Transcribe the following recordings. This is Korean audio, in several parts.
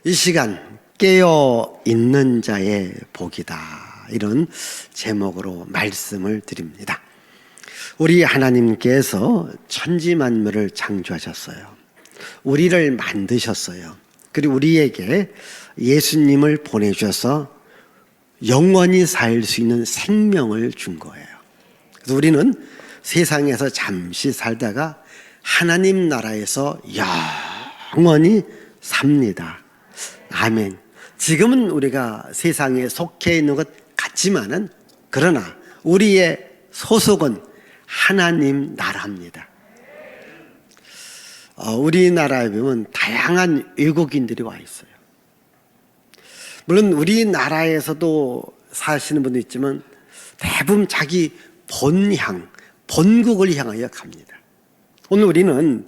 이 시간 깨어 있는 자의 복이다, 이런 제목으로 말씀을 드립니다. 우리 하나님께서 천지 만물을 창조하셨어요. 우리를 만드셨어요. 그리고 우리에게 예수님을 보내주셔서 영원히 살 수 있는 생명을 준 거예요. 그래서 우리는 세상에서 잠시 살다가 하나님 나라에서 영원히 삽니다. 아멘. 지금은 우리가 세상에 속해 있는 것 같지만은, 그러나 우리의 소속은 하나님 나라입니다. 우리나라에 보면 다양한 외국인들이 와 있어요. 물론 우리나라에서도 사시는 분도 있지만 대부분 자기 본향, 본국을 향하여 갑니다. 오늘 우리는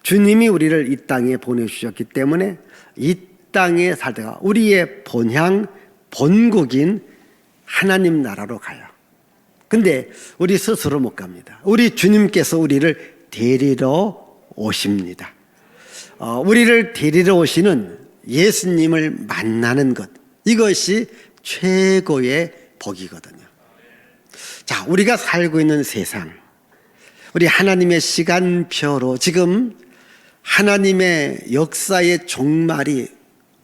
주님이 우리를 이 땅에 보내주셨기 때문에 이 땅에 살다가 우리의 본향, 본국인 하나님 나라로 가요. 근데 우리 스스로 못 갑니다. 우리 주님께서 우리를 데리러 오십니다. 우리를 데리러 오시는 예수님을 만나는 것, 이것이 최고의 복이거든요. 자, 우리가 살고 있는 세상, 우리 하나님의 시간표로 지금 하나님의 역사의 종말이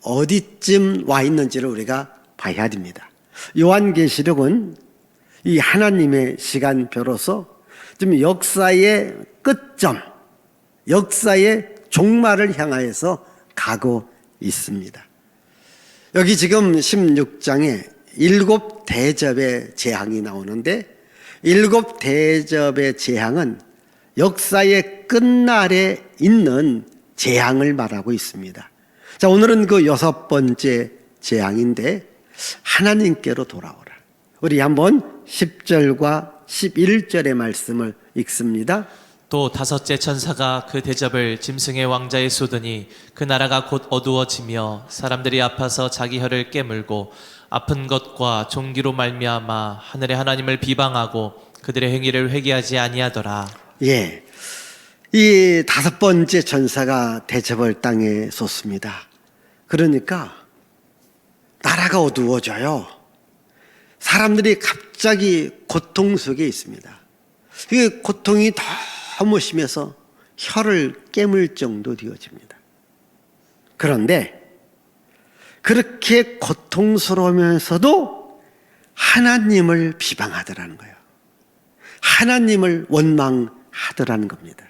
어디쯤 와 있는지를 우리가 봐야 됩니다. 요한계시록은 이 하나님의 시간표로서 지금 역사의 끝점, 역사의 종말을 향하여서 가고 있습니다. 여기 지금 16장에 7대접의 재앙이 나오는데, 7대접의 재앙은 역사의 끝날에 있는 재앙을 말하고 있습니다. 자, 오늘은 그 6번째 재앙인데, 하나님께로 돌아오라. 우리 한번 10절과 11절의 말씀을 읽습니다. 또 5째 천사가 그 대접을 짐승의 왕자에 쏟으니 그 나라가 곧 어두워지며 사람들이 아파서 자기 혀를 깨물고 아픈 것과 종기로 말미암아 하늘의 하나님을 비방하고 그들의 행위를 회개하지 아니하더라. 예, 이 5번째 천사가 대접을 땅에 쏟습니다. 그러니까 나라가 어두워져요. 사람들이 갑자기 고통 속에 있습니다. 이 고통이 너무 심해서 혀를 깨물 정도 되어집니다. 그런데 그렇게 고통스러우면서도 하나님을 비방하더라는 거예요. 하나님을 원망하더라는 겁니다.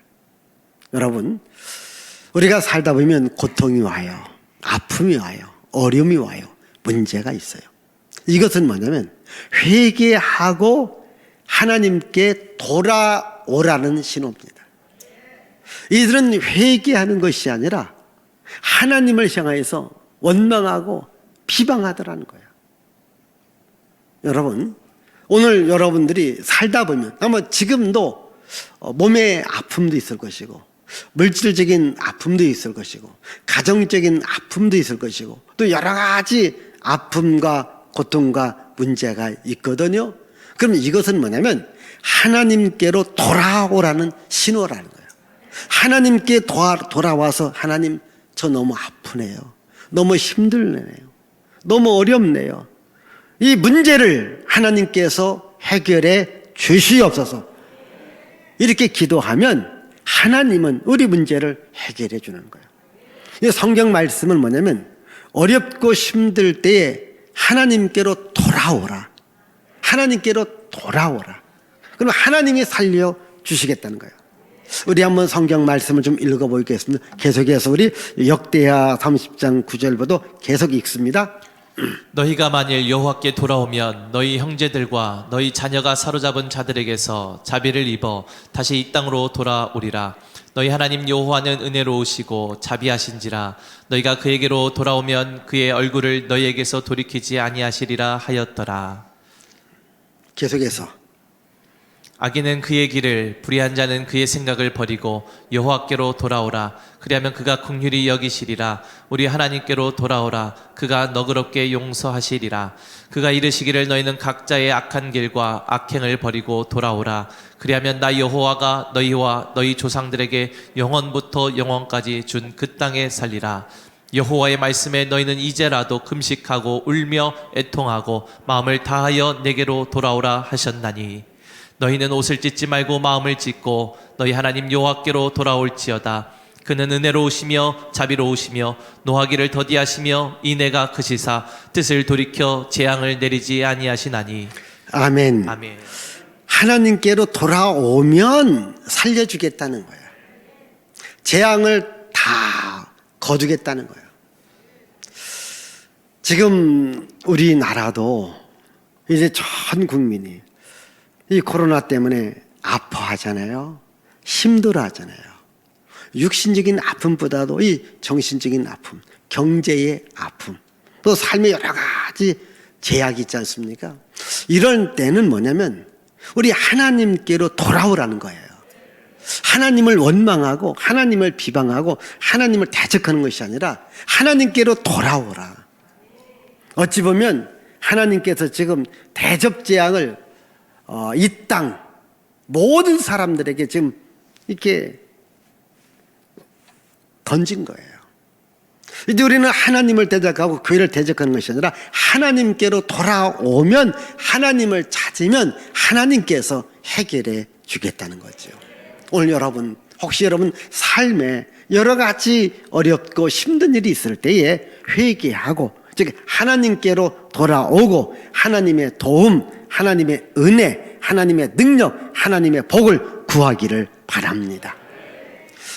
여러분, 우리가 살다 보면 고통이 와요. 아픔이 와요. 어려움이 와요. 문제가 있어요. 이것은 뭐냐면 회개하고 하나님께 돌아오라는 신호입니다. 이들은 회개하는 것이 아니라 하나님을 향해서 원망하고 비방하더라는 거예요. 여러분, 오늘 여러분들이 살다 보면 아마 지금도 몸에 아픔도 있을 것이고, 물질적인 아픔도 있을 것이고, 가정적인 아픔도 있을 것이고, 또 여러 가지 아픔과 고통과 문제가 있거든요. 그럼 이것은 뭐냐면 하나님께로 돌아오라는 신호라는 거예요. 하나님께 돌아와서, 하나님, 저 너무 아프네요. 너무 힘들네요. 너무 어렵네요. 이 문제를 하나님께서 해결해 주시옵소서. 이렇게 기도하면 하나님은 우리 문제를 해결해 주는 거예요. 이 성경 말씀은 뭐냐면 어렵고 힘들 때에 하나님께로 돌아오라. 하나님께로 돌아오라. 그럼 하나님이 살려 주시겠다는 거예요. 우리 한번 성경 말씀을 좀 읽어보겠습니다. 계속해서 우리 역대하 30장 9절부터 계속 읽습니다. 너희가 만일 여호와께 돌아오면 너희 형제들과 너희 자녀가 사로잡은 자들에게서 자비를 입어 다시 이 땅으로 돌아오리라. 너희 하나님 여호와는 은혜로우시고 자비하신지라. 너희가 그에게로 돌아오면 그의 얼굴을 너희에게서 돌이키지 아니하시리라 하였더라. 계속해서 악인은 그의 길을, 불의한 자는 그의 생각을 버리고 여호와께로 돌아오라. 그리하면 그가 긍휼히 여기시리라. 우리 하나님께로 돌아오라. 그가 너그럽게 용서하시리라. 그가 이르시기를 너희는 각자의 악한 길과 악행을 버리고 돌아오라. 그리하면 나 여호와가 너희와 너희 조상들에게 영원부터 영원까지 준 그 땅에 살리라. 여호와의 말씀에 너희는 이제라도 금식하고 울며 애통하고 마음을 다하여 내게로 돌아오라 하셨나니 너희는 옷을 찢지 말고 마음을 찢고 너희 하나님 여호와께로 돌아올지어다. 그는 은혜로우시며 자비로우시며 노하기를 더디하시며 인애가 크시사 뜻을 돌이켜 재앙을 내리지 아니하시나니. 아멘. 아멘. 하나님께로 돌아오면 살려주겠다는 거예요. 재앙을 다 거두겠다는 거예요. 지금 우리나라도 이제 전 국민이 이 코로나 때문에 아파하잖아요. 힘들어하잖아요. 육신적인 아픔보다도 이 정신적인 아픔, 경제의 아픔, 또 삶의 여러 가지 제약이 있지 않습니까? 이런 때는 뭐냐면 우리 하나님께로 돌아오라는 거예요. 하나님을 원망하고 하나님을 비방하고 하나님을 대적하는 것이 아니라 하나님께로 돌아오라. 어찌 보면 하나님께서 지금 대접재앙을 이 땅 모든 사람들에게 지금 이렇게 던진 거예요. 이제 우리는 하나님을 대적하고 교회를 대적하는 것이 아니라 하나님께로 돌아오면, 하나님을 찾으면 하나님께서 해결해 주겠다는 거죠. 오늘 여러분, 혹시 여러분 삶에 여러 가지 어렵고 힘든 일이 있을 때에 회개하고, 즉 하나님께로 돌아오고 하나님의 도움, 하나님의 은혜, 하나님의 능력, 하나님의 복을 구하기를 바랍니다.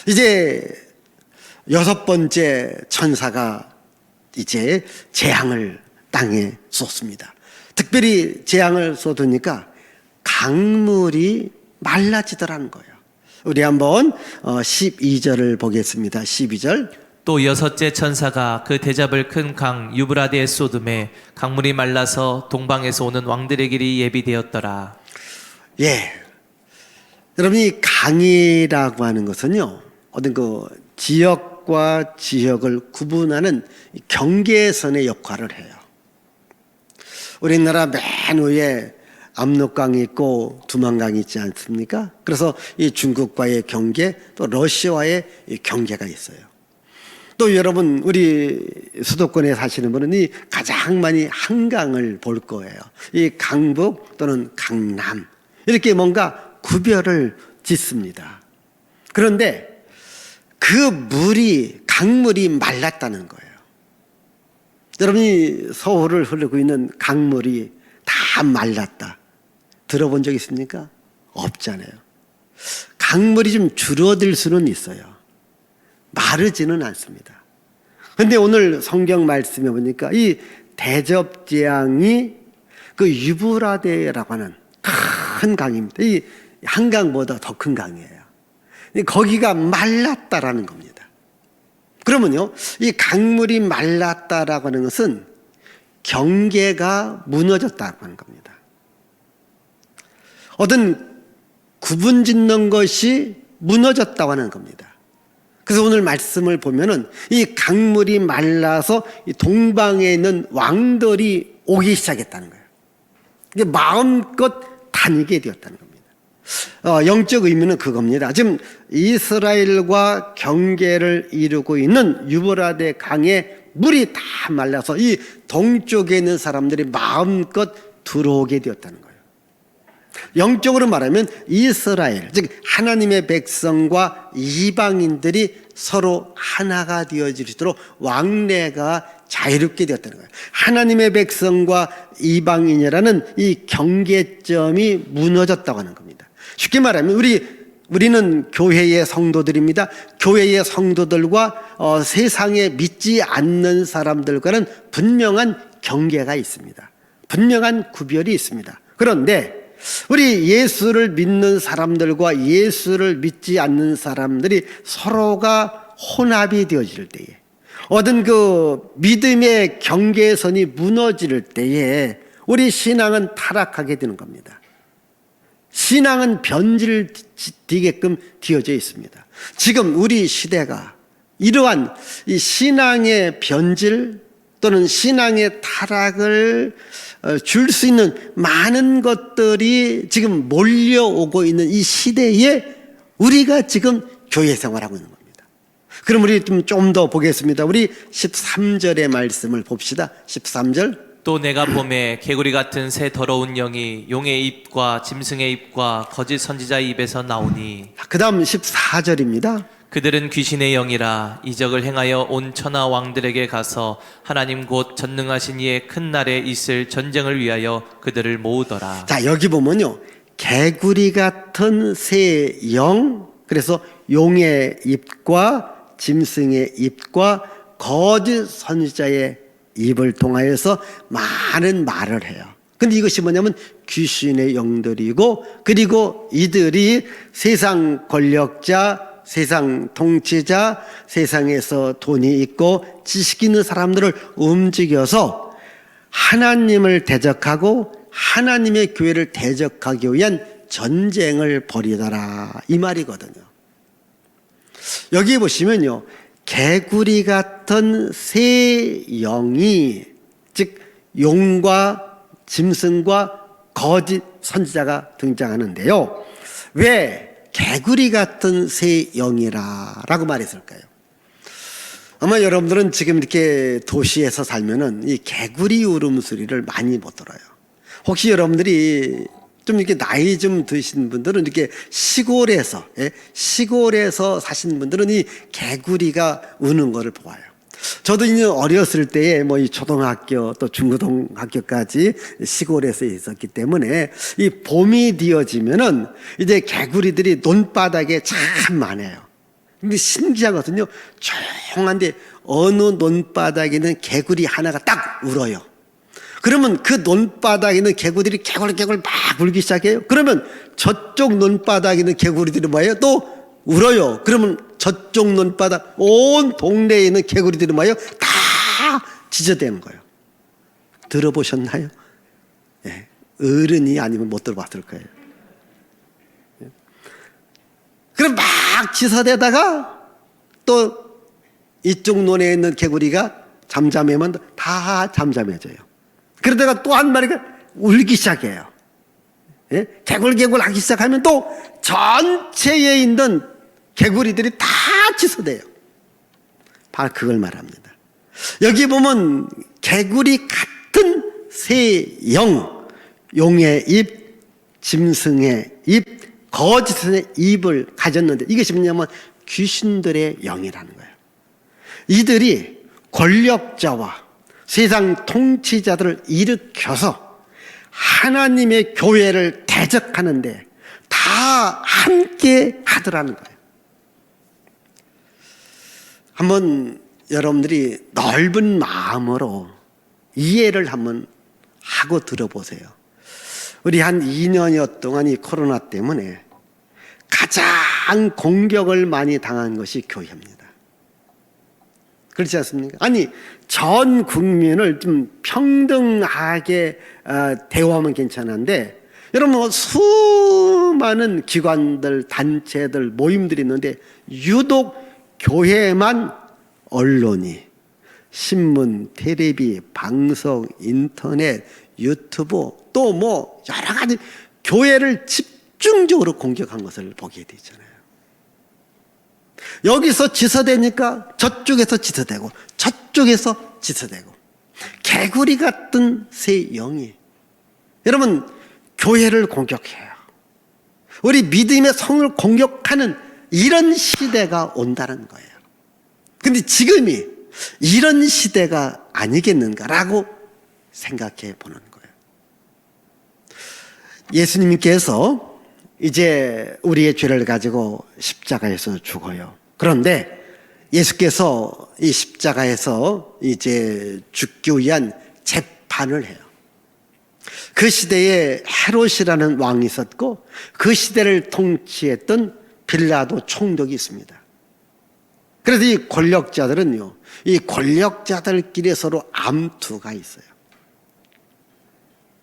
이제 6번째 천사가 이제 재앙을 땅에 쏟습니다. 특별히 재앙을 쏟으니까 강물이 말라지더라는 거예요. 우리 한번 12절을 보겠습니다. 12절. 또 6째 천사가 그 대접을 큰 강 유브라데에 쏟음에 강물이 말라서 동방에서 오는 왕들의 길이 예비되었더라. 예, 여러분, 이 강이라고 하는 것은요, 어떤 그 지역과 지역을 구분하는 경계선의 역할을 해요. 우리나라 맨 위에 압록강이 있고 두만강이 있지 않습니까? 그래서 이 중국과의 경계, 또 러시아와의 경계가 있어요. 또 여러분, 우리 수도권에 사시는 분은 이 가장 많이 한강을 볼 거예요. 이 강북 또는 강남, 이렇게 뭔가 구별을 짓습니다. 그런데 그 강물이 말랐다는 거예요. 여러분이 서울을 흐르고 있는 강물이 다 말랐다, 들어본 적 있습니까? 없잖아요. 강물이 좀 줄어들 수는 있어요. 마르지는 않습니다. 그런데 오늘 성경 말씀에 보니까 이 대접재앙이 그 유브라데라고 하는 큰 강입니다. 이 한강보다 더 큰 강이에요. 거기가 말랐다라는 겁니다. 그러면요, 이 강물이 말랐다라고 하는 것은 경계가 무너졌다고 하는 겁니다. 어떤 구분 짓는 것이 무너졌다고 하는 겁니다. 그래서 오늘 말씀을 보면은 이 강물이 말라서 이 동방에 있는 왕들이 오기 시작했다는 거예요. 이게 마음껏 다니게 되었다는 겁니다. 영적 의미는 그겁니다. 지금 이스라엘과 경계를 이루고 있는 유브라데 강에 물이 다 말라서 이 동쪽에 있는 사람들이 마음껏 들어오게 되었다는 거예요. 영적으로 말하면 이스라엘, 즉 하나님의 백성과 이방인들이 서로 하나가 되어질 수 있도록 왕래가 자유롭게 되었다는 거예요. 하나님의 백성과 이방인이라는 이 경계점이 무너졌다고 하는 겁니다. 쉽게 말하면 우리는 교회의 성도들입니다. 교회의 성도들과 세상에 믿지 않는 사람들과는 분명한 경계가 있습니다. 분명한 구별이 있습니다. 그런데 우리 예수를 믿는 사람들과 예수를 믿지 않는 사람들이 서로가 혼합이 되어질 때에, 어떤 그 믿음의 경계선이 무너질 때에 우리 신앙은 타락하게 되는 겁니다. 신앙은 변질되게끔 되어져 있습니다. 지금 우리 시대가 이러한 이 신앙의 변질 또는 신앙의 타락을 줄 수 있는 많은 것들이 지금 몰려오고 있는 이 시대에 우리가 지금 교회 생활하고 있는 겁니다. 그럼 우리 좀 더 보겠습니다. 우리 13절의 말씀을 봅시다. 13절. 또 내가 봄에 개구리 같은 새 더러운 영이 용의 입과 짐승의 입과 거짓 선지자의 입에서 나오니 그 다음 14절입니다. 그들은 귀신의 영이라 이적을 행하여 온 천하 왕들에게 가서 하나님 곧 전능하신 이의 큰 날에 있을 전쟁을 위하여 그들을 모으더라. 자, 여기 보면요. 개구리 같은 새 영, 그래서 용의 입과 짐승의 입과 거짓 선지자의 입을 통하여서 많은 말을 해요. 근데 이것이 뭐냐면 귀신의 영들이고, 그리고 이들이 세상 권력자, 세상 통치자, 세상에서 돈이 있고 지식 있는 사람들을 움직여서 하나님을 대적하고 하나님의 교회를 대적하기 위한 전쟁을 벌이더라, 이 말이거든요. 여기 보시면요, 개구리 같은 새 영이, 즉 용과 짐승과 거짓 선지자가 등장하는데요. 왜 개구리 같은 새 영이라고 말했을까요? 아마 여러분들은 지금 이렇게 도시에서 살면은 이 개구리 울음소리를 많이 못 들어요. 혹시 여러분들이 좀 이렇게 나이 좀 드신 분들은 이렇게 시골에서 사신 분들은 이 개구리가 우는 거를 보아요. 저도 이제 어렸을 때에 뭐 이 초등학교 또 중고등학교까지 시골에서 있었기 때문에 이 봄이 되어지면은 이제 개구리들이 논바닥에 참 많아요. 근데 신기하거든요. 조용한데 어느 논바닥에는 개구리 하나가 딱 울어요. 그러면 그 논바닥에 있는 개구리들이 개굴개굴 막 울기 시작해요. 그러면 저쪽 논바닥에 있는 개구리들이 뭐예요? 또 울어요. 그러면 저쪽 논바닥 온 동네에 있는 개구리들이 뭐예요? 다 짖어대는 거예요. 들어보셨나요? 예. 어른이 아니면 못 들어봤을 거예요. 예. 그럼 막 짖어대다가 또 이쪽 논에 있는 개구리가 잠잠하면 다 잠잠해져요. 그러다가 또 한 마리가 울기 시작해요. 예? 개굴개굴 하기 시작하면 또 전체에 있는 개구리들이 다 짖어대요. 바로 그걸 말합니다. 여기 보면 개구리 같은 새 영, 용의 입, 짐승의 입, 거짓의 입을 가졌는데 이것이 뭐냐면 귀신들의 영이라는 거예요. 이들이 권력자와 세상 통치자들을 일으켜서 하나님의 교회를 대적하는데 다 함께 하더라는 거예요. 한번 여러분들이 넓은 마음으로 이해를 한번 하고 들어보세요. 우리 한 2년여 동안 이 코로나 때문에 가장 공격을 많이 당한 것이 교회입니다. 그렇지 않습니까? 아니, 전 국민을 좀 평등하게 대우하면 괜찮은데, 여러분, 수많은 기관들, 단체들, 모임들이 있는데, 유독 교회만 언론이, 신문, 텔레비, 방송, 인터넷, 유튜브, 또 뭐, 여러 가지 교회를 집중적으로 공격한 것을 보게 되잖아요. 여기서 짖어대니까 저쪽에서 짖어대고 저쪽에서 짖어대고 개구리 같은 새 영이 여러분 교회를 공격해요. 우리 믿음의 성을 공격하는 이런 시대가 온다는 거예요. 근데 지금이 이런 시대가 아니겠는가라고 생각해 보는 거예요. 예수님께서 이제 우리의 죄를 가지고 십자가에서 죽어요. 그런데 예수께서 이 십자가에서 이제 죽기 위한 재판을 해요. 그 시대에 헤롯이라는 왕이 있었고 그 시대를 통치했던 빌라도 총독이 있습니다. 그래서 이 권력자들은요, 이 권력자들끼리 서로 암투가 있어요.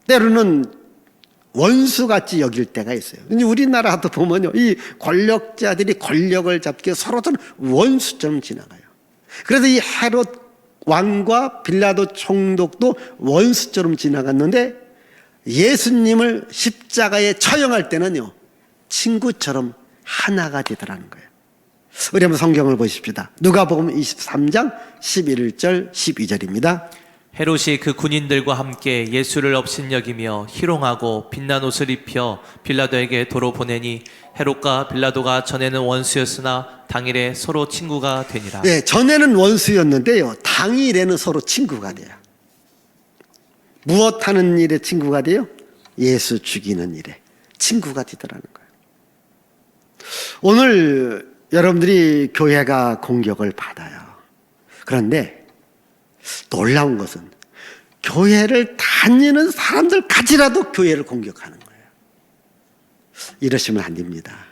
때로는 원수같이 여길 때가 있어요. 우리나라도 보면요, 이 권력자들이 권력을 잡기 위해 서로들 원수처럼 지나가요. 그래서 이 헤롯 왕과 빌라도 총독도 원수처럼 지나갔는데 예수님을 십자가에 처형할 때는요, 친구처럼 하나가 되더라는 거예요. 우리 한번 성경을 보십시다. 누가복음 23장 11절 12절입니다. 헤롯이 그 군인들과 함께 예수를 업신여기며 희롱하고 빛난 옷을 입혀 빌라도에게 도로 보내니 헤롯과 빌라도가 전에는 원수였으나 당일에 서로 친구가 되니라. 네, 전에는 원수였는데요, 당일에는 서로 친구가 돼요. 무엇 하는 일에 친구가 돼요? 예수 죽이는 일에 친구가 되더라는 거예요. 오늘 여러분들이 교회가 공격을 받아요. 그런데 놀라운 것은 교회를 다니는 사람들까지라도 교회를 공격하는 거예요. 이러시면 안 됩니다.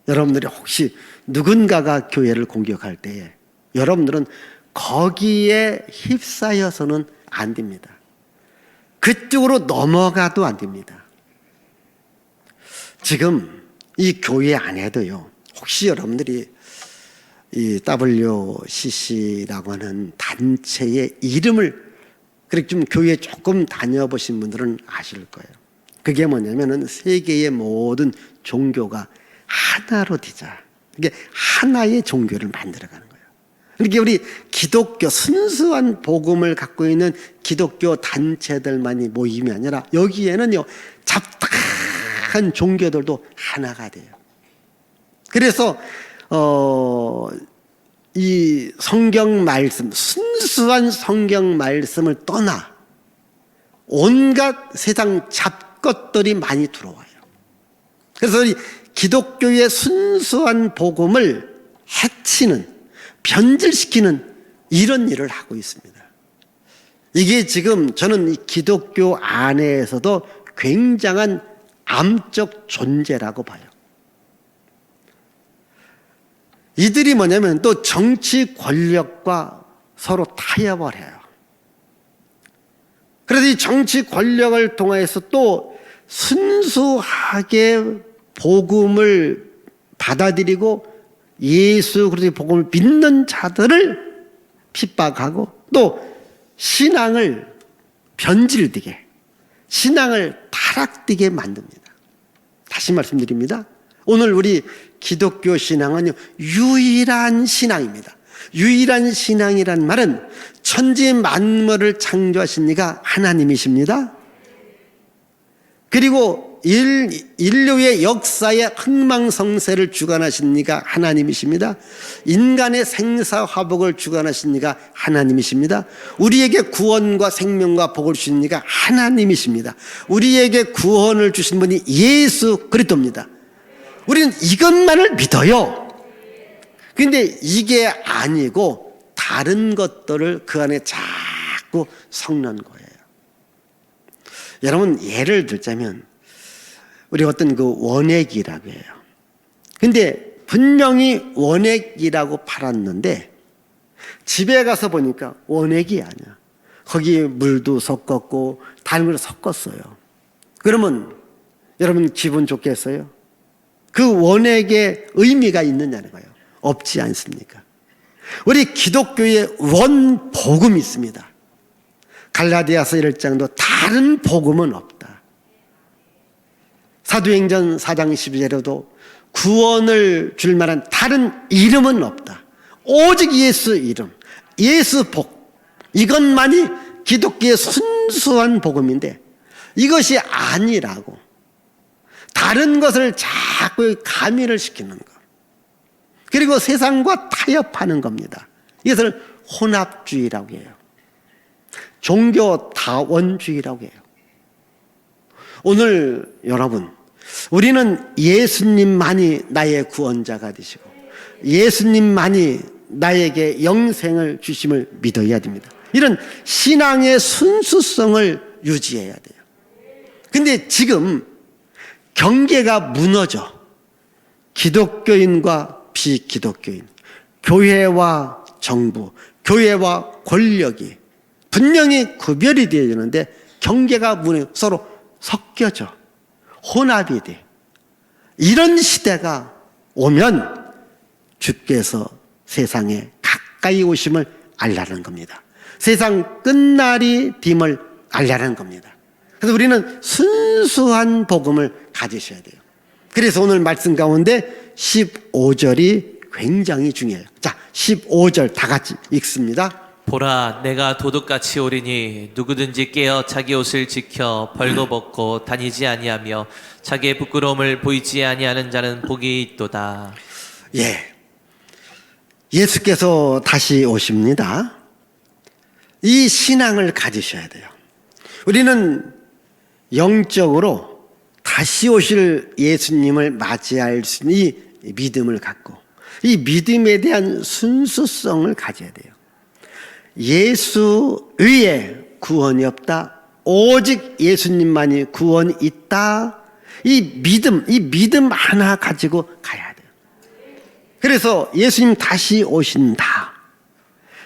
여러분들이 혹시 누군가가 교회를 공격할 때에 여러분들은 거기에 휩싸여서는 안 됩니다. 그쪽으로 넘어가도 안 됩니다. 지금 이 교회 안에도요, 혹시 여러분들이 이 WCC라고 하는 단체의 이름을 그렇게 좀 교회 조금 다녀보신 분들은 아실 거예요. 그게 뭐냐면은 세계의 모든 종교가 하나로 되자. 이게 하나의 종교를 만들어가는 거예요. 이렇게 우리 기독교 순수한 복음을 갖고 있는 기독교 단체들만이 모임이 아니라 여기에는요, 잡다한 종교들도 하나가 돼요. 그래서 이 성경 말씀, 순수한 성경 말씀을 떠나 온갖 세상 잡것들이 많이 들어와요. 그래서 이 기독교의 순수한 복음을 해치는, 변질시키는 이런 일을 하고 있습니다. 이게 지금 저는 이 기독교 안에서도 굉장한 암적 존재라고 봐요. 이들이 뭐냐면 또 정치 권력과 서로 타협을 해요. 그래서 이 정치 권력을 통해서 또 순수하게 복음을 받아들이고 예수 그리스도의 복음을 믿는 자들을 핍박하고 또 신앙을 변질되게, 신앙을 타락되게 만듭니다. 다시 말씀드립니다. 오늘 우리 기독교 신앙은 유일한 신앙입니다. 유일한 신앙이란 말은 천지 만물을 창조하신 이가 하나님이십니다. 그리고 인류의 역사의 흥망성쇠를 주관하신 이가 하나님이십니다. 인간의 생사화복을 주관하신 이가 하나님이십니다. 우리에게 구원과 생명과 복을 주신 이가 하나님이십니다. 우리에게 구원을 주신 분이 예수 그리스도입니다. 우리는 이것만을 믿어요. 그런데 이게 아니고 다른 것들을 그 안에 자꾸 섞는 거예요. 여러분, 예를 들자면 우리 어떤 그 원액이라고 해요. 근데 분명히 원액이라고 팔았는데 집에 가서 보니까 원액이 아니야. 거기에 물도 섞었고 다른 걸 섞었어요. 그러면 여러분 기분 좋겠어요? 그 원액에 의미가 있느냐는 거예요. 없지 않습니까? 우리 기독교의 원 복음이 있습니다. 갈라디아서 1장도 다른 복음은 없다. 사도행전 4장 12절에도 구원을 줄 만한 다른 이름은 없다. 오직 예수 이름, 예수 복, 이것만이 기독교의 순수한 복음인데 이것이 아니라고 다른 것을 자꾸 가미를 시키는 것, 그리고 세상과 타협하는 겁니다. 이것을 혼합주의라고 해요. 종교 다원주의라고 해요. 오늘 여러분, 우리는 예수님만이 나의 구원자가 되시고 예수님만이 나에게 영생을 주심을 믿어야 됩니다. 이런 신앙의 순수성을 유지해야 돼요. 근데 지금 경계가 무너져 기독교인과 비기독교인, 교회와 정부, 교회와 권력이 분명히 구별이 되어야 되는데 경계가 무너져 서로 섞여져 혼합이 돼. 이런 시대가 오면 주께서 세상에 가까이 오심을 알라는 겁니다. 세상 끝날이 됨을 알라는 겁니다. 그래서 우리는 순수한 복음을 가지셔야 돼요. 그래서 오늘 말씀 가운데 15절이 굉장히 중요해요. 자, 15절 다 같이 읽습니다. 보라, 내가 도둑같이 오리니 누구든지 깨어 자기 옷을 지켜 벌거벗고 다니지 아니하며 자기의 부끄러움을 보이지 아니하는 자는 복이 있도다. 예, 예수께서 다시 오십니다. 이 신앙을 가지셔야 돼요. 우리는 영적으로 다시 오실 예수님을 맞이할 수 있는 이 믿음을 갖고 이 믿음에 대한 순수성을 가져야 돼요. 예수 외에 구원이 없다. 오직 예수님만이 구원이 있다. 이 믿음 하나 가지고 가야 돼요. 그래서 예수님 다시 오신다.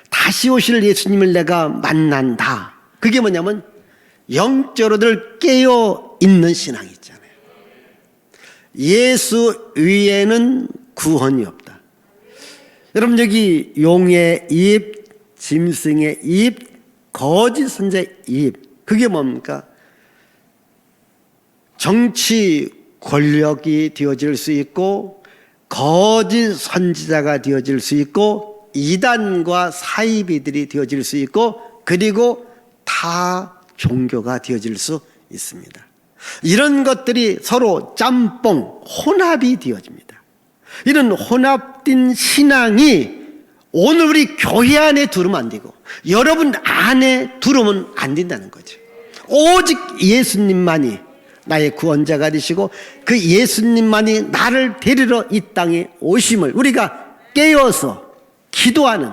다시 오실 예수님을 내가 만난다. 그게 뭐냐면 영적으로들 깨어 있는 신앙이 있잖아요. 예수 위에는 구원이 없다. 여러분, 여기 용의 입, 짐승의 입, 거짓 선자의 입, 그게 뭡니까? 정치 권력이 되어질 수 있고 거짓 선지자가 되어질 수 있고 이단과 사이비들이 되어질 수 있고 그리고 타 종교가 되어질 수 있습니다. 이런 것들이 서로 짬뽕, 혼합이 되어집니다. 이런 혼합된 신앙이 오늘 우리 교회 안에 들어오면 안 되고 여러분 안에 들어오면 안 된다는 거죠. 오직 예수님만이 나의 구원자가 되시고 그 예수님만이 나를 데리러 이 땅에 오심을 우리가 깨어서 기도하는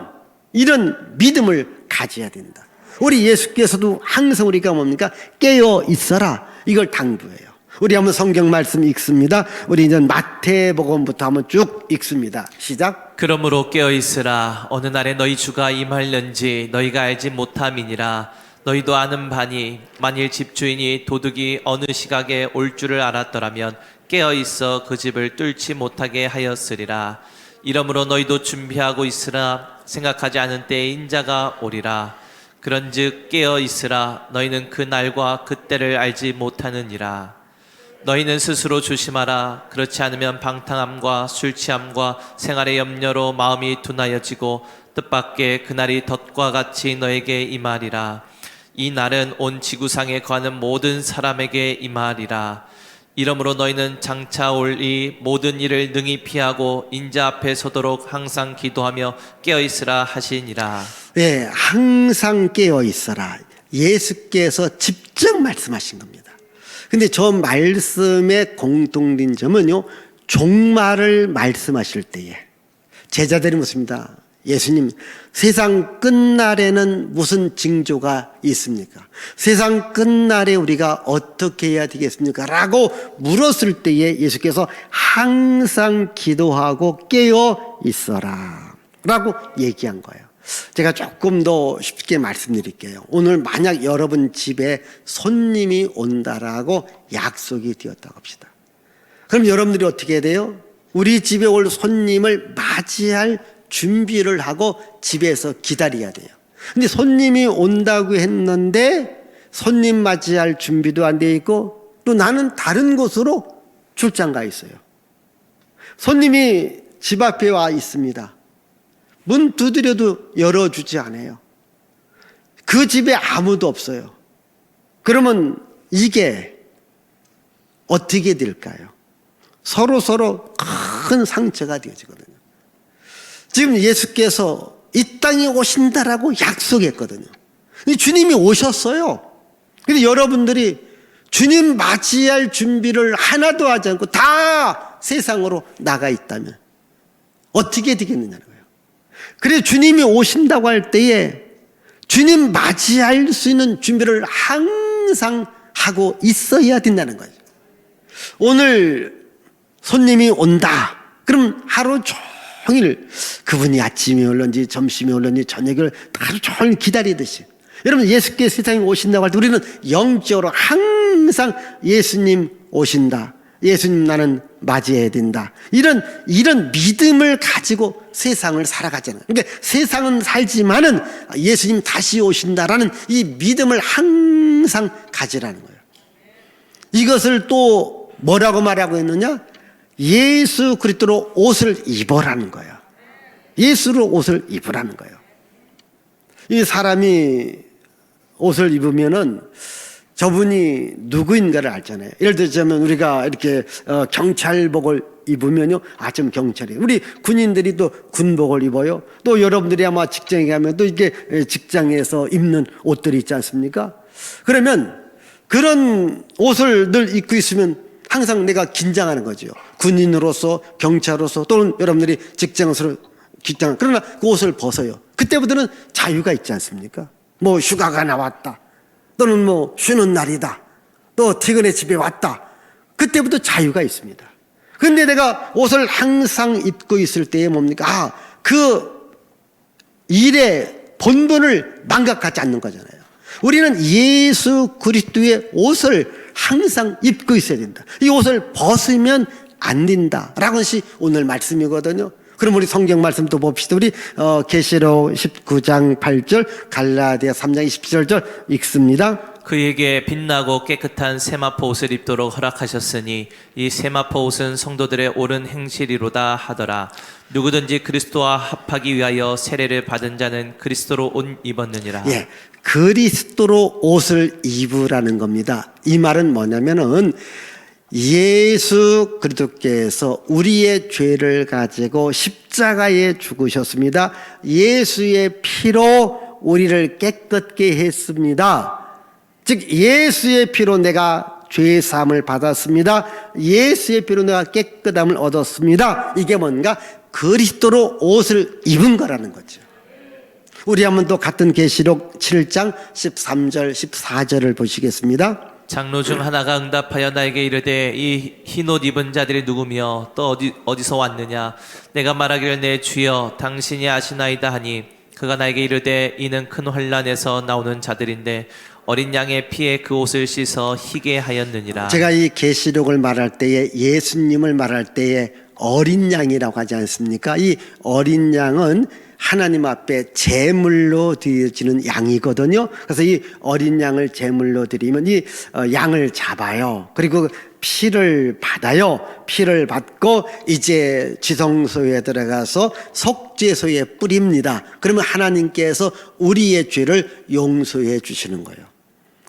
이런 믿음을 가져야 된다. 우리 예수께서도 항상 우리가 뭡니까? 깨어 있어라, 이걸 당부해요. 우리 한번 성경 말씀 읽습니다. 우리 이제 마태복음부터 한번 쭉 읽습니다. 시작. 그러므로 깨어 있으라. 어느 날에 너희 주가 임할는지 너희가 알지 못함이니라. 너희도 아는 바니 만일 집주인이 도둑이 어느 시각에 올 줄을 알았더라면 깨어 있어 그 집을 뚫지 못하게 하였으리라. 이러므로 너희도 준비하고 있으라. 생각하지 않은 때에 인자가 오리라. 그런즉 깨어 있으라. 너희는 그 날과 그 때를 알지 못하느니라. 너희는 스스로 조심하라. 그렇지 않으면 방탕함과 술취함과 생활의 염려로 마음이 둔하여지고 뜻밖의 그날이 덫과 같이 너에게 임하리라. 이 날은 온 지구상에 거하는 모든 사람에게 임하리라. 이러므로 너희는 장차 올 이 모든 일을 능히 피하고 인자 앞에 서도록 항상 기도하며 깨어있으라 하시니라. 예, 항상 깨어 있어라. 예수께서 직접 말씀하신 겁니다. 근데 저 말씀의 공통된 점은요, 종말을 말씀하실 때에 제자들이 묻습니다. 예수님, 세상 끝날에는 무슨 징조가 있습니까? 세상 끝날에 우리가 어떻게 해야 되겠습니까? 라고 물었을 때에 예수께서 항상 기도하고 깨어 있어라 라고 얘기한 거예요. 제가 조금 더 쉽게 말씀드릴게요. 오늘 만약 여러분 집에 손님이 온다라고 약속이 되었다고 합시다. 그럼 여러분들이 어떻게 해야 돼요? 우리 집에 올 손님을 맞이할 준비를 하고 집에서 기다려야 돼요. 근데 손님이 온다고 했는데 손님 맞이할 준비도 안 돼 있고 또 나는 다른 곳으로 출장 가 있어요. 손님이 집 앞에 와 있습니다. 문 두드려도 열어주지 않아요. 그 집에 아무도 없어요. 그러면 이게 어떻게 될까요? 서로 큰 상처가 되어지거든요. 지금 예수께서 이 땅에 오신다라고 약속했거든요. 주님이 오셨어요. 근데 여러분들이 주님 맞이할 준비를 하나도 하지 않고 다 세상으로 나가 있다면 어떻게 되겠느냐는 거예요. 그래서 주님이 오신다고 할 때에 주님 맞이할 수 있는 준비를 항상 하고 있어야 된다는 거죠. 오늘 손님이 온다. 그럼 하루 종일 그분이 아침에 올런지 점심에 올런지 저녁을 하루 종일 기다리듯이 여러분 예수께서 세상에 오신다고 할 때 우리는 영적으로 항상 예수님 오신다. 예수님 나는 맞이해야 된다. 이런 믿음을 가지고 세상을 살아가잖아요. 그러니까 세상은 살지만은 예수님 다시 오신다라는 이 믿음을 항상 가지라는 거예요. 이것을 또 뭐라고 말하고 있느냐? 예수 그리스도로 옷을 입어라는 거예요. 예수로 옷을 입으라는 거예요. 이 사람이 옷을 입으면은 저분이 누구인가를 알잖아요. 예를 들자면 우리가 이렇게 경찰복을 입으면요, 좀 경찰이에요. 우리 군인들이 또 군복을 입어요. 또 여러분들이 아마 직장에 가면 또 이게 직장에서 입는 옷들이 있지 않습니까? 그러면 그런 옷을 늘 입고 있으면 항상 내가 긴장하는 거죠. 군인으로서, 경찰로서, 또는 여러분들이 직장, 그러나 그 옷을 벗어요. 그때부터는 자유가 있지 않습니까? 뭐 휴가가 나왔다, 또는 뭐 쉬는 날이다, 또 퇴근해 집에 왔다, 그때부터 자유가 있습니다. 근데 내가 옷을 항상 입고 있을 때에 뭡니까? 그 일의 본분을 망각하지 않는 거잖아요. 우리는 예수 그리스도의 옷을 항상 입고 있어야 된다. 이 옷을 벗으면 안 된다라는 것이 오늘 말씀이거든요. 그럼 우리 성경 말씀도 봅시다. 우리 계시록 19장 8절, 갈라디아 3장 27절 읽습니다. 그에게 빛나고 깨끗한 세마포 옷을 입도록 허락하셨으니 이 세마포 옷은 성도들의 옳은 행실이로다 하더라. 누구든지 그리스도와 합하기 위하여 세례를 받은 자는 그리스도로 옷 입었느니라. 예, 그리스도로 옷을 입으라는 겁니다. 이 말은 뭐냐면은 예수 그리스도께서 우리의 죄를 가지고 십자가에 죽으셨습니다. 예수의 피로 우리를 깨끗게 했습니다. 즉 예수의 피로 내가 죄 사함을 받았습니다. 예수의 피로 내가 깨끗함을 얻었습니다. 이게 뭔가 그리스도로 옷을 입은 거라는 거죠. 우리 한번 또 같은 계시록 7장 13절 14절을 보시겠습니다. 장로 중 하나가 응답하여 나에게 이르되 이 흰 옷 입은 자들이 누구며 또 어디서 왔느냐. 내가 말하기를 내 주여 당신이 아시나이다 하니 그가 나에게 이르되 이는 큰 환난에서 나오는 자들인데 어린 양의 피에 그 옷을 씻어 희게 하였느니라. 제가 이 계시록을 말할 때에 예수님을 말할 때에 어린 양이라고 하지 않습니까? 이 어린 양은 하나님 앞에 제물로 드려지는 양이거든요. 그래서 이 어린 양을 제물로 드리면 이 양을 잡아요. 그리고 피를 받아요. 피를 받고 이제 지성소에 들어가서 속죄소에 뿌립니다. 그러면 하나님께서 우리의 죄를 용서해 주시는 거예요.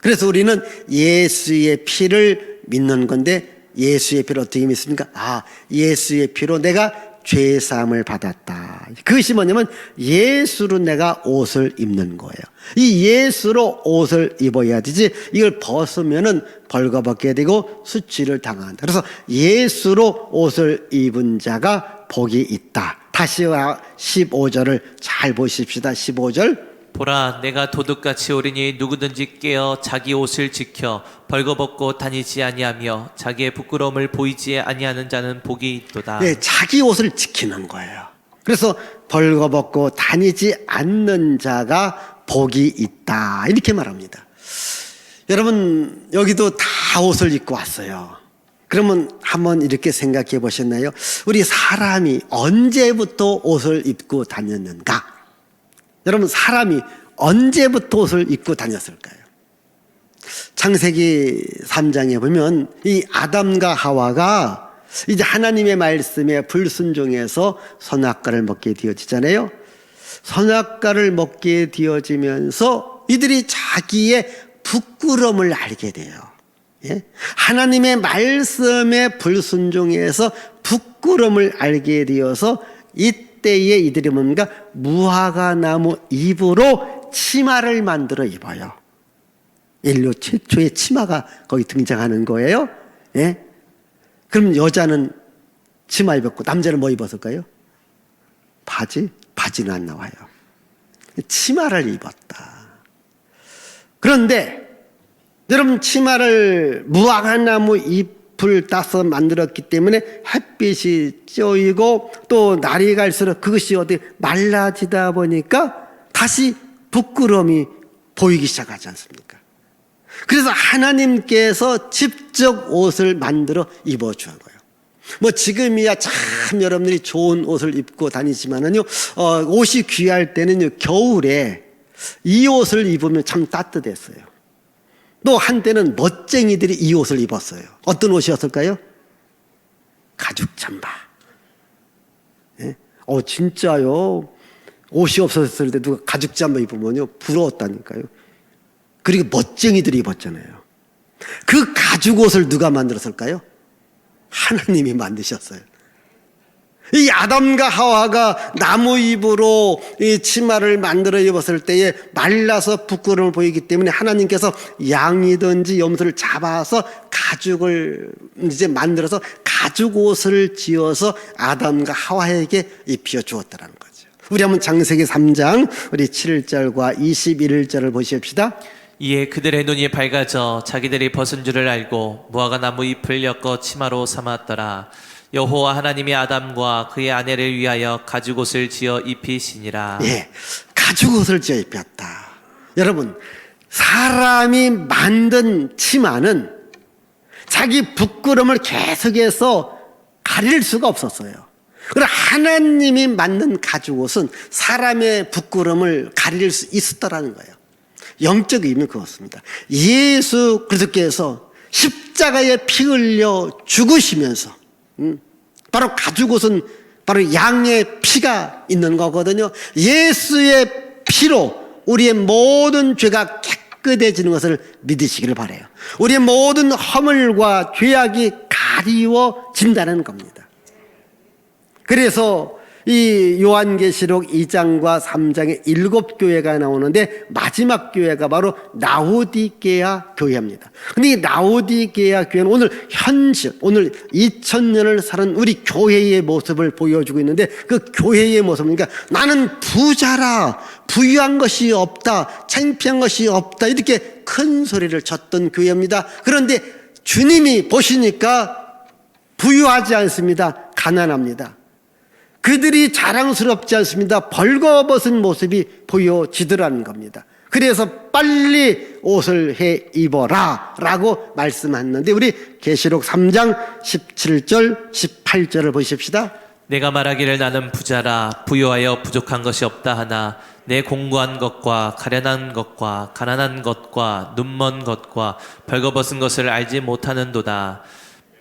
그래서 우리는 예수의 피를 믿는 건데, 예수의 피를 어떻게 믿습니까? 예수의 피로 내가 죄 사함을 받았다. 그것이 뭐냐면 예수로 내가 옷을 입는 거예요. 이 예수로 옷을 입어야 되지, 이걸 벗으면은 벌거벗게 되고 수치를 당한다. 그래서 예수로 옷을 입은 자가 복이 있다. 다시 15절을 잘 보십시다. 15절. 보라 내가 도둑같이 오리니 누구든지 깨어 자기 옷을 지켜 벌거벗고 다니지 아니하며 자기의 부끄러움을 보이지 아니하는 자는 복이 있도다. 네, 자기 옷을 지키는 거예요. 그래서 벌거벗고 다니지 않는 자가 복이 있다, 이렇게 말합니다. 여러분 여기도 다 옷을 입고 왔어요. 그러면 한번 이렇게 생각해 보셨나요? 우리 사람이 언제부터 옷을 입고 다녔는가? 여러분 사람이 언제부터 옷을 입고 다녔을까요? 창세기 3장에 보면 이 아담과 하와가 이제 하나님의 말씀에 불순종해서 선악과를 먹게 되어지잖아요. 선악과를 먹게 되어지면서 이들이 자기의 부끄러움을 알게 돼요. 예? 하나님의 말씀에 불순종해서 부끄러움을 알게 되어서 이때에 이들이 뭔가 무화과 나무 잎으로 치마를 만들어 입어요. 인류 최초의 치마가 거기 등장하는 거예요. 예? 그럼 여자는 치마 입었고 남자는 뭐 입었을까요? 바지는 안 나와요. 치마를 입었다. 그런데 여러분 치마를 무화과 나무 잎을 따서 만들었기 때문에 햇빛이 쬐이고 또 날이 갈수록 그것이 어디 말라지다 보니까 다시 부끄러움이 보이기 시작하지 않습니까? 그래서 하나님께서 직접 옷을 만들어 입어주는 거예요. 뭐 지금이야 참 여러분들이 좋은 옷을 입고 다니지만은요, 옷이 귀할 때는요, 겨울에 이 옷을 입으면 참 따뜻했어요. 또 한때는 멋쟁이들이 이 옷을 입었어요. 어떤 옷이었을까요? 가죽 잠바. 예? 진짜요? 옷이 없었을 때 누가 가죽 잠바 입으면요 부러웠다니까요. 그리고 멋쟁이들이 입었잖아요. 그 가죽 옷을 누가 만들었을까요? 하나님이 만드셨어요. 이 아담과 하와가 나무 잎으로 이 치마를 만들어 입었을 때에 말라서 부끄러움을 보이기 때문에 하나님께서 양이든지 염소를 잡아서 가죽을 이제 만들어서 가죽 옷을 지어서 아담과 하와에게 입혀 주었다는 거죠. 우리 한번 창세기 3장 우리 7절과 21절을 보십시다. 이에 그들의 눈이 밝아져 자기들이 벗은 줄을 알고 무화과 나무 잎을 엮어 치마로 삼았더라. 여호와 하나님이 아담과 그의 아내를 위하여 가죽옷을 지어 입히시니라. 예, 가죽옷을 지어 입혔다. 여러분, 사람이 만든 치마는 자기 부끄러움을 계속해서 가릴 수가 없었어요. 그러나 하나님이 만든 가죽옷은 사람의 부끄러움을 가릴 수 있었다라는 거예요. 영적 의미는 그렇습니다. 예수 그리스도께서 십자가에 피 흘려 죽으시면서 바로 가죽옷은 바로 양의 피가 있는 거거든요. 예수의 피로 우리의 모든 죄가 깨끗해지는 것을 믿으시기를 바라요. 우리의 모든 허물과 죄악이 가리워진다는 겁니다. 그래서 이 요한계시록 2장과 3장에 7교회가 나오는데 마지막 교회가 바로 라오디게아 교회입니다. 근데 이 라오디게아 교회는 오늘 현실, 오늘 2000년을 사는 우리 교회의 모습을 보여주고 있는데 그 교회의 모습은 그러니까 나는 부자라, 부유한 것이 없다, 창피한 것이 없다 이렇게 큰 소리를 쳤던 교회입니다. 그런데 주님이 보시니까 부유하지 않습니다. 가난합니다. 그들이 자랑스럽지 않습니다. 벌거벗은 모습이 보여지더라는 겁니다. 그래서 빨리 옷을 해 입어라 라고 말씀하는데 우리 계시록 3장 17절 18절을 보십시다. 내가 말하기를 나는 부자라 부유하여 부족한 것이 없다 하나 내 공고한 것과 가련한 것과 가난한 것과 눈먼 것과 벌거벗은 것을 알지 못하는도다.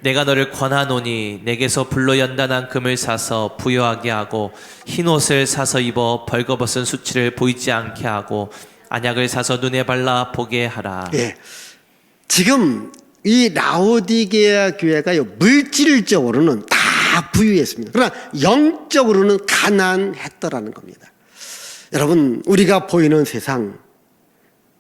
내가 너를 권하노니 내게서 불로 연단한 금을 사서 부여하게 하고 흰 옷을 사서 입어 벌거벗은 수치를 보이지 않게 하고 안약을 사서 눈에 발라 보게 하라. 예. 지금 이 라오디게아 교회가요 물질적으로는 다 부유했습니다. 그러나 영적으로는 가난했더라는 겁니다. 여러분 우리가 보이는 세상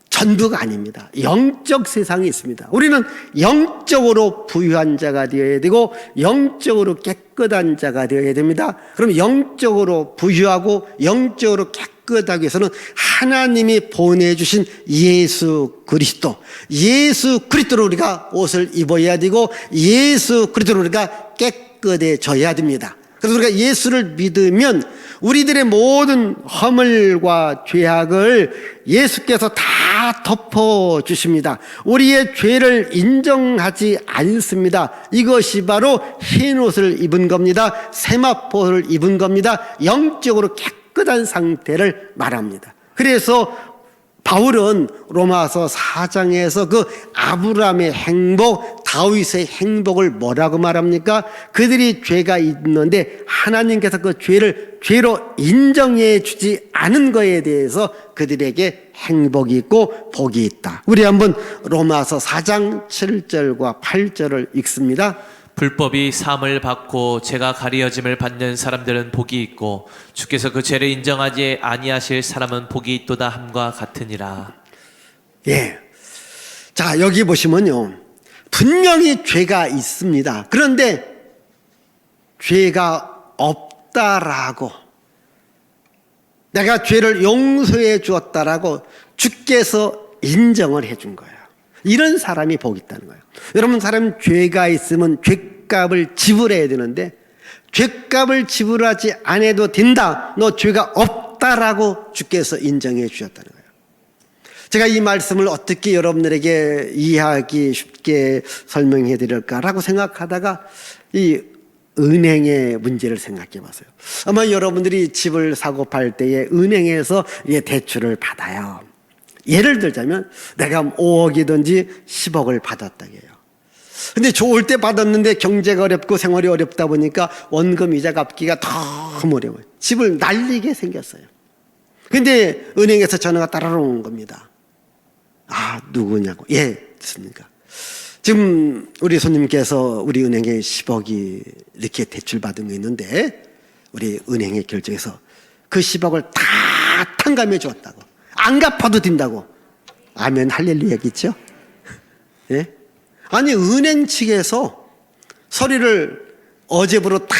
전부가 아닙니다. 영적 세상이 있습니다. 우리는 영적으로 부유한 자가 되어야 되고 영적으로 깨끗한 자가 되어야 됩니다. 그럼 영적으로 부유하고 영적으로 깨끗하기 위해서는 하나님이 보내주신 예수 그리스도로 우리가 옷을 입어야 되고 예수 그리스도로 우리가 깨끗해져야 됩니다. 그래서 우리가 예수를 믿으면 우리들의 모든 허물과 죄악을 예수께서 다 덮어주십니다. 우리의 죄를 인정하지 않습니다. 이것이 바로 흰 옷을 입은 겁니다. 세마포를 입은 겁니다. 영적으로 깨끗한 상태를 말합니다. 그래서 바울은 로마서 4장에서 그 아브라함의 행복, 다윗의 행복을 뭐라고 말합니까? 그들이 죄가 있는데 하나님께서 그 죄를 죄로 인정해 주지 않은 것에 대해서 그들에게 행복이 있고 복이 있다. 우리 한번 로마서 4장 7절과 8절을 읽습니다. 불법이 사함을 받고 죄가 가리어짐을 받는 사람들은 복이 있고 주께서 그 죄를 인정하지 아니하실 사람은 복이 있도다 함과 같으니라. 예. 자, 여기 보시면요. 분명히 죄가 있습니다. 그런데 죄가 없다라고 내가 죄를 용서해 주었다라고 주께서 인정을 해 준 거예요. 이런 사람이 복이 있다는 거예요. 여러분 사람 죄가 있으면 죄값을 지불해야 되는데 죄값을 지불하지 않아도 된다. 너 죄가 없다라고 주께서 인정해 주셨다는 거예요. 제가 이 말씀을 어떻게 여러분들에게 이해하기 쉽게 설명해 드릴까라고 생각하다가 이 은행의 문제를 생각해 봤어요. 아마 여러분들이 집을 사고 팔 때에 은행에서 대출을 받아요. 예를 들자면 내가 5억이든지 10억을 받았다 해요. 근데 좋을 때 받았는데 경제가 어렵고 생활이 어렵다 보니까 원금 이자 갚기가 너무 어려워요. 집을 날리게 생겼어요. 근데 은행에서 전화가 따라로 온 겁니다. 아, 누구냐고. 예, 됐습니까? 지금 우리 손님께서 우리 은행에 10억이 이렇게 대출받은 거 있는데 우리 은행에 결정해서 그 10억을 다 탕감해 주었다고. 안 갚아도 된다고. 아멘 할렐루야겠죠? 예? 아니 은행 측에서 서류를 어제부로 다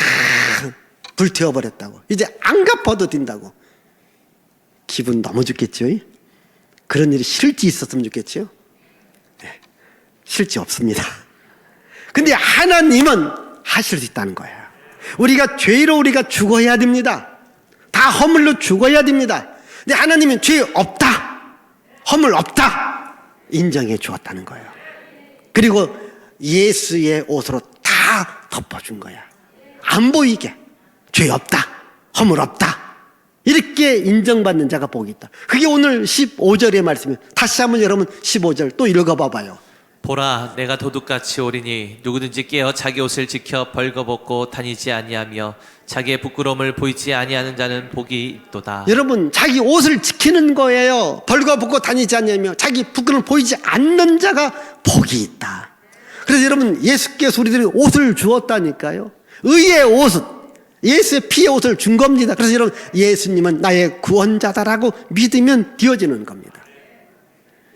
불태워버렸다고. 이제 안 갚아도 된다고. 기분 너무 좋겠죠? 그런 일이 실제 있었으면 좋겠죠? 네, 실제 없습니다. 근데 하나님은 하실 수 있다는 거예요. 우리가 죄로 우리가 죽어야 됩니다. 다 허물로 죽어야 됩니다. 근데 하나님은 죄 없다, 허물 없다 인정해 주었다는 거예요. 그리고 예수의 옷으로 다 덮어준 거야. 안 보이게 죄 없다, 허물 없다 이렇게 인정받는 자가 복이 있다. 그게 오늘 15절의 말씀이에요. 다시 한번 여러분 15절 또 읽어봐 봐요. 보라, 내가 도둑같이 오리니 누구든지 깨어 자기 옷을 지켜 벌거벗고 다니지 아니하며 자기의 부끄러움을 보이지 아니하는 자는 복이 있도다. 여러분 자기 옷을 지키는 거예요. 벌거벗고 다니지 아니하며 자기 부끄러움을 보이지 않는 자가 복이 있다. 그래서 여러분 예수께서 우리들이 옷을 주었다니까요. 의의 옷은 예수의 피의 옷을 준 겁니다. 그래서 여러분 예수님은 나의 구원자다라고 믿으면 되어지는 겁니다.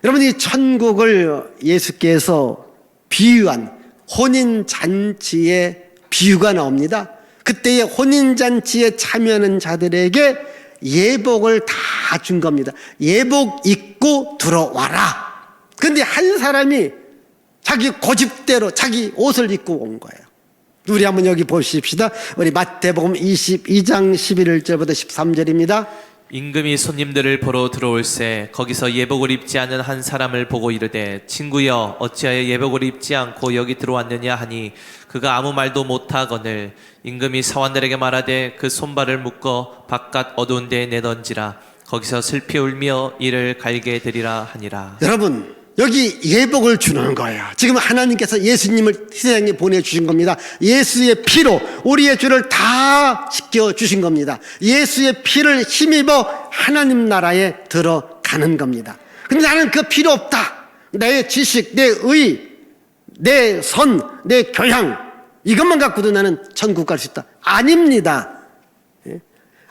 여러분 이 천국을 예수께서 비유한 혼인잔치의 비유가 나옵니다. 그때의 혼인잔치에 참여하는 자들에게 예복을 다 준 겁니다. 예복 입고 들어와라. 근데 한 사람이 자기 고집대로 자기 옷을 입고 온 거예요. 우리 한번 여기 보십시다. 우리 마태복음 22장 11절부터 13절입니다. 임금이 손님들을 보러 들어올새 거기서 예복을 입지 않은 한 사람을 보고 이르되 친구여 어찌하여 예복을 입지 않고 여기 들어왔느냐 하니 그가 아무 말도 못하거늘 임금이 사원들에게 말하되 그 손발을 묶어 바깥 어두운 데에 내던지라 거기서 슬피 울며 이를 갈게 되리라 하니라. 여러분 여기 예복을 주는 거예요. 지금 하나님께서 예수님을 세상에 보내주신 겁니다. 예수의 피로 우리의 죄를 다 씻겨주신 겁니다. 예수의 피를 힘입어 하나님 나라에 들어가는 겁니다. 근데 나는 그 필요 없다. 내 지식, 내 의, 내 선, 내 교양 이것만 갖고도 나는 천국 갈 수 있다. 아닙니다.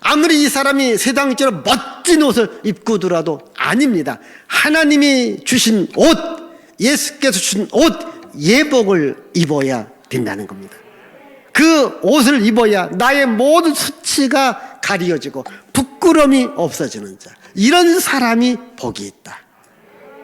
아무리 이 사람이 세상처럼 멋진 옷을 입고 들어도 아닙니다. 하나님이 주신 옷, 예수께서 주신 옷, 예복을 입어야 된다는 겁니다. 그 옷을 입어야 나의 모든 수치가 가려지고 부끄러움이 없어지는 자, 이런 사람이 복이 있다.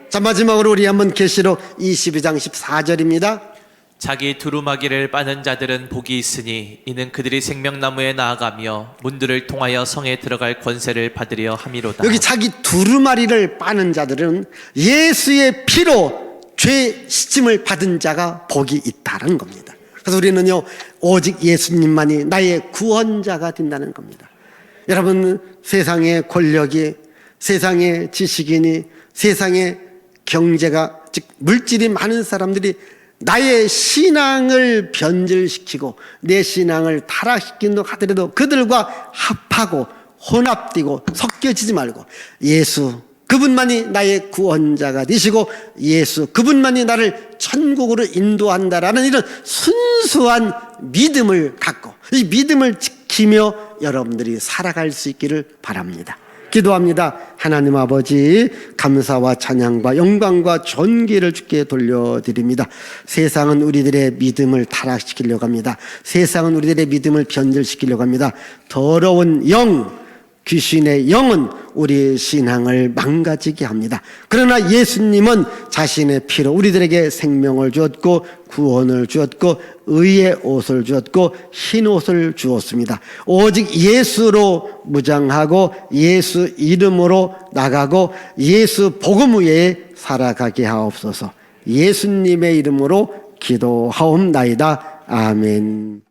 자, 마지막으로 우리 한번 계시록 22장 14절입니다. 자기 두루마기를 빠는 자들은 복이 있으니 이는 그들이 생명나무에 나아가며 문들을 통하여 성에 들어갈 권세를 받으려 함이로다. 여기 자기 두루마리를 빠는 자들은 예수의 피로 죄 씻음을 받은 자가 복이 있다는 겁니다. 그래서 우리는요 오직 예수님만이 나의 구원자가 된다는 겁니다. 여러분 세상의 권력이, 세상의 지식인이, 세상의 경제가 즉 물질이 많은 사람들이 나의 신앙을 변질시키고 내 신앙을 타락시킨다 하더라도 그들과 합하고 혼합되고 섞여지지 말고 예수 그분만이 나의 구원자가 되시고 예수 그분만이 나를 천국으로 인도한다라는 이런 순수한 믿음을 갖고 이 믿음을 지키며 여러분들이 살아갈 수 있기를 바랍니다. 기도합니다. 하나님 아버지 감사와 찬양과 영광과 존귀를 주께 돌려드립니다. 세상은 우리들의 믿음을 타락시키려고 합니다. 세상은 우리들의 믿음을 변질시키려고 합니다. 더러운 영, 귀신의 영은 우리의 신앙을 망가지게 합니다. 그러나 예수님은 자신의 피로 우리들에게 생명을 주었고 구원을 주었고 의의 옷을 주었고 흰 옷을 주었습니다. 오직 예수로 무장하고 예수 이름으로 나가고 예수 복음 위에 살아가게 하옵소서. 예수님의 이름으로 기도하옵나이다. 아멘.